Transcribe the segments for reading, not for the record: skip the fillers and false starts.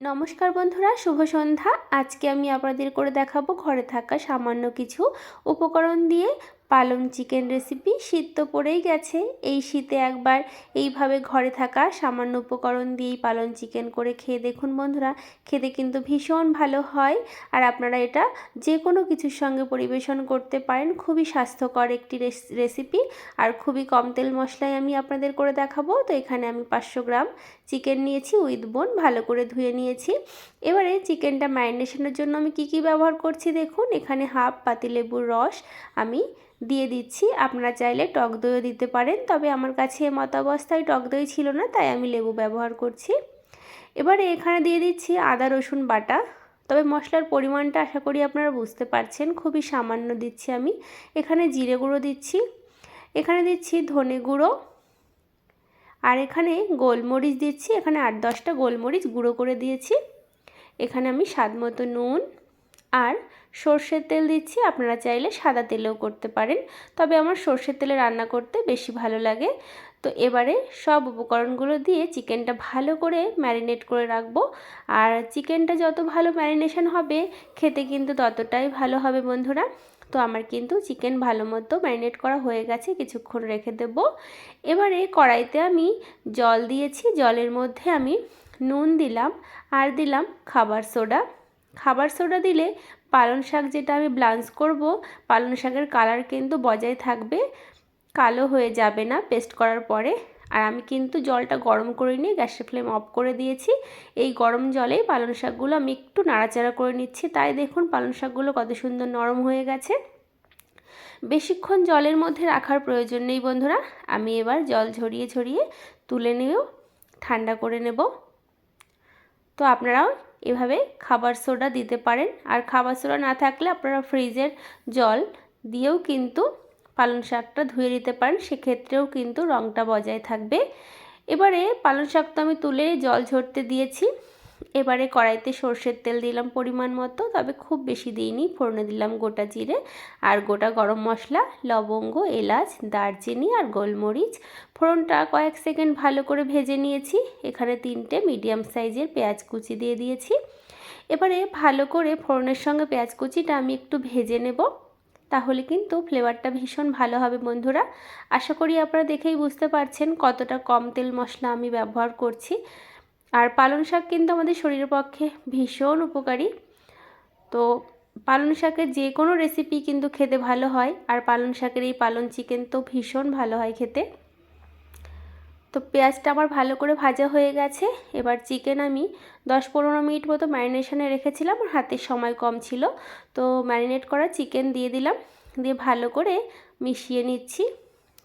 নমস্কার বন্ধুরা, শুভ সন্ধ্যা। আজকে আমি আপনাদের করে দেখাবো ঘরে থাকা সামান্য কিছু উপকরণ দিয়ে পালং চিকেন রেসিপি। শীত তো পড়েই গেছে, এই শীতে একবার এইভাবে ঘরে থাকা সামান্য উপকরণ দিয়েই পালং চিকেন করে খেয়ে দেখুন বন্ধুরা, খেতে কিন্তু ভীষণ ভালো হয়। আর আপনারা এটা যে কোনো কিছুর সঙ্গে পরিবেশন করতে পারেন। খুবই স্বাস্থ্যকর একটি রেসিপি আর খুবই কম তেল মশলায় আমি আপনাদের করে দেখাবো। তো এখানে আমি 500 গ্রাম চিকেন নিয়েছি উইথ বোন, ভালো করে ধুয়ে নিয়েছি। এবারে চিকেনটা ম্যারিনেশনের জন্য আমি কি ব্যবহার করছি দেখুন। এখানে হাফ পাতিলেবুর রস আমি দিয়ে দিচ্ছি। আপনারা চাইলে টক দইও দিতে পারেন, তবে আমার কাছে মত অবস্থায় টক দই ছিল না, তাই আমি লেবু ব্যবহার করছি। এবারে এখানে দিয়ে দিচ্ছি আদা রসুন বাটা, তবে মশলার পরিমাণটা আশা করি আপনারা বুঝতে পারছেন, খুবই সামান্য দিচ্ছি আমি। এখানে জিরে গুঁড়ো দিচ্ছি, এখানে দিচ্ছি ধনে গুঁড়ো, আর এখানে গোলমরিচ দিচ্ছি। এখানে 8-10টা গোলমরিচ গুঁড়ো করে দিয়েছি। এখানে আমি স্বাদ মতো নুন আর সর্ষের তেল দিচ্ছি। আপনারা চাইলে সাদা তেলেও করতে পারেন, তবে আমার সর্ষের তেলে রান্না করতে বেশি ভালো লাগে। তো এবারে সব উপকরণগুলো দিয়ে চিকেনটা ভালো করে ম্যারিনেট করে রাখবো। আর চিকেনটা যত ভালো ম্যারিনেশন হবে খেতে কিন্তু ততটাই ভালো হবে বন্ধুরা। তো আমার কিন্তু চিকেন ভালো মতো ম্যারিনেট করা হয়ে গেছে, কিছুক্ষণ রেখে দেব। এবারে কড়াইতে আমি জল দিয়েছি, জলের মধ্যে আমি নুন দিলাম আর দিলাম খাবার সোডা। খাবার সোডা দিলে পালং শাক যেটা আমি ব্লাঞ্চ করব, পালং শাকের কালার কিন্তু বজায় থাকবে, কালো হয়ে যাবে না পেস্ট করার পরে। আর আমি কিন্তু জলটা গরম করে নিয়ে গ্যাসের ফ্লেম অফ করে দিয়েছি। এই গরম জলেই পালং শাকগুলো আমি একটু নাড়াচাড়া করে নিচ্ছি, তাই দেখুন পালং শাকগুলো কত সুন্দর নরম হয়ে গেছে। বেশিক্ষণ জলের মধ্যে রাখার প্রয়োজন নেই বন্ধুরা। আমি এবার জল ঝরিয়ে ঝরিয়ে তুলে নিয়েও ঠান্ডা করে নেব। তো আপনারাও এভাবে খাবার সোডা দিতে পারেন, আর খাবার সোডা না থাকলে আপনারা ফ্রিজের জল দিয়েও কিন্তু পালং শাকটা ধুয়ে নিতে পারেন, সেক্ষেত্রেও কিন্তু রঙটা বজায় থাকবে। এবারে পালং শাক তো আমি তুলে জল ঝরতে দিয়েছি। এবারে কড়াইতে সর্ষের তেল দিলাম পরিমাণ মতো, তবে খুব বেশি দিইনি। ফোড়নে দিলাম গোটা জিরে আর গোটা গরম মশলা, লবঙ্গ, এলাচ, দারচিনি আর গোলমরিচ। ফোড়নটা কয়েক সেকেন্ড ভালো করে ভেজে নিয়েছি। এখানে 3টে মিডিয়াম সাইজের পেঁয়াজ কুচি দিয়ে দিয়েছি। এবারে ভালো করে ফোড়নের সঙ্গে পেঁয়াজ কুচিটা আমি একটু ভেজে নেব, তাহলে কিন্তু ফ্লেভারটা ভীষণ ভালো হবে বন্ধুরা। আশা করি আপনারা দেখেই বুঝতে পারছেন কতটা কম তেল মশলা আমি ব্যবহার করছি। আর পালং শাক কিন্তু আমাদের শরীরের পক্ষে ভীষণ উপকারী। তো পালং শাকের যে কোনো রেসিপি কিন্তু খেতে ভালো হয়, আর পালং শাকের এই পালং চিকেন তো ভীষণ ভালো হয় খেতে। তো পেঁয়াজটা আমার ভালো করে ভাজা হয়ে গেছে। এবার চিকেন আমি 10-15 মিনিট মতো ম্যারিনেশনে রেখেছিলাম, আর হাতে সময় কম ছিল, তো ম্যারিনেট করা চিকেন দিয়ে দিলাম, দিয়ে ভালো করে মিশিয়ে নিচ্ছি।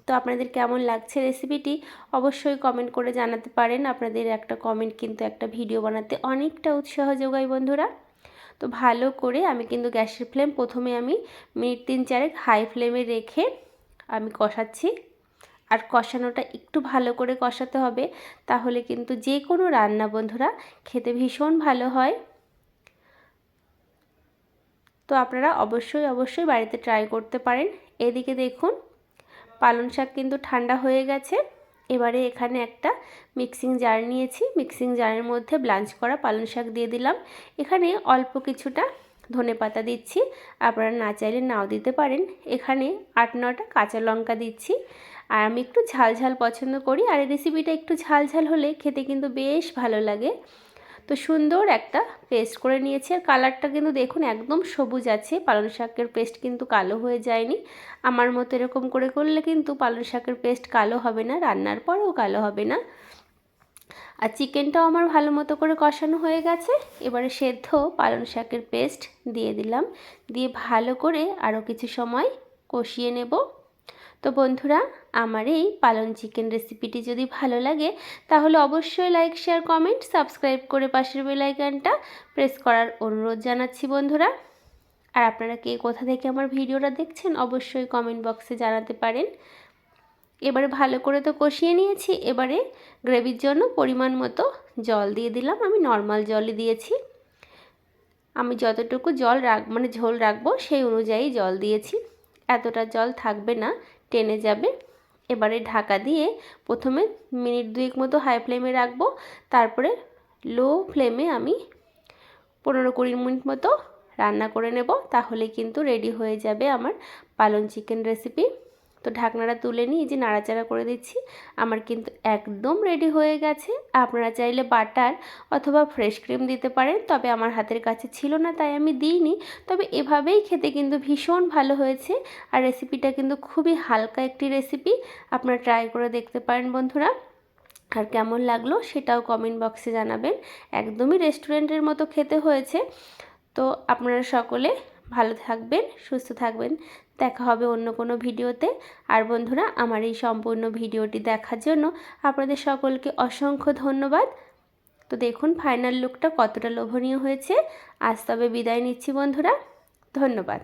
তো আপনাদের কেমন লাগছে রেসিপিটি অবশ্যই কমেন্ট করে জানাতে পারেন। আপনাদের একটা কমেন্ট কিন্তু একটা ভিডিও বানাতে অনেকটা উৎসাহ যোগায় বন্ধুরা। তো ভালো করে আমি কিন্তু গ্যাসের ফ্লেম প্রথমে আমি মিনিট 3-4 হাই ফ্লেমে রেখে আমি কষাচ্ছি। আর কষানোটা একটু ভালো করে কষাতে হবে, তাহলে কিন্তু যে কোনো রান্না বন্ধুরা খেতে ভীষণ ভালো হয়। তো আপনারা অবশ্যই বাড়িতে ট্রাই করতে পারেন। এদিকে দেখুন পালং শাক কিন্তু ঠান্ডা হয়ে গেছে। এবারে এখানে একটা মিক্সিং জার নিয়েছি, মিক্সিং জারের মধ্যে ব্লাঞ্চ করা পালং শাক দিয়ে দিলাম। এখানে অল্প কিছুটা ধনেপাতা দিচ্ছি, আপনারা না চাইলে নাও দিতে পারেন। এখানে 8-9টা কাঁচা লঙ্কা দিচ্ছি, আর আমি একটু ঝাল ঝাল পছন্দ করি, আর এই রেসিপিটা একটু ঝাল ঝাল হলে খেতে কিন্তু বেশ ভালো লাগে। তো সুন্দর একটা পেস্ট করে নিয়েছি, আর কালারটা কিন্তু দেখুন একদম সবুজ আছে। পালং শাকের পেস্ট কিন্তু কালো হয়ে যায়নি। আমার মতো এরকম করে করলে কিন্তু পালং শাকের পেস্ট কালো হবে না, রান্নার পরেও কালো হবে না। আর চিকেনটাও আমার ভালো মতো করে কষানো হয়ে গেছে। এবারে সেদ্ধ পালং শাকের পেস্ট দিয়ে দিলাম, দিয়ে ভালো করে আরও কিছু সময় কষিয়ে নেব। তো বন্ধুরা, আমার এই পালং চিকেন রেসিপিটি যদি ভালো লাগে তাহলে অবশ্যই লাইক, শেয়ার, কমেন্ট, সাবস্ক্রাইব করে পাশের বেল আইকনটা প্রেস করার অনুরোধ জানাচ্ছি বন্ধুরা। আর আপনারা কে কোথা থেকে আমার ভিডিওটা দেখছেন অবশ্যই কমেন্ট বক্সে জানাতে পারেন। এবারে ভালো করে তো কষিয়ে নিয়েছি। এবারে গ্রেভির জন্য পরিমাণ মতো জল দিয়ে দিলাম। আমি নর্মাল জলই দিয়েছি, আমি যতটুকু জল ঝোল রাখবো সেই অনুযায়ী জল দিয়েছি। এতটা জল থাকবে না, টেনে যাবে। এবারে ঢাকা দিয়ে প্রথমে মিনিট 2 মতো হাই ফ্লেমে রাখবো, তারপরে লো ফ্লেমে আমি 15-20 মিনিট মতো রান্না করে নেব, তাহলে কিন্তু রেডি হয়ে যাবে আমার পালং চিকেন রেসিপি। তো ঢাকনাটা তুলে নিয়ে যে নাড়াচাড়া করে দিচ্ছি, আমার কিন্তু একদম রেডি হয়ে গেছে। আপনারা চাইলে বাটার অথবা ফ্রেশ ক্রিম দিতে পারেন, তবে আমার হাতের কাছে ছিল না তাই আমি দিইনি। তবে এভাবেই খেতে কিন্তু ভীষণ ভালো হয়েছে। আর রেসিপিটা কিন্তু খুবই হালকা একটি রেসিপি, আপনারা ট্রাই করে দেখতে পারেন বন্ধুরা। আর কেমন লাগলো সেটাও কমেন্ট বক্সে জানাবেন। একদমই রেস্টুরেন্টের মতো খেতে হয়েছে। তো আপনারা সকলে ভালো থাকবেন, সুস্থ থাকবেন। দেখা হবে অন্য কোনো ভিডিওতে। আর বন্ধুরা, আমার এই সম্পূর্ণ ভিডিওটি দেখার জন্য আপনাদের সকলকে অসংখ্য ধন্যবাদ। তো দেখুন ফাইনাল লুকটা কতটা লোভনীয় হয়েছে। আজ তবে বিদায় নিচ্ছি বন্ধুরা, ধন্যবাদ।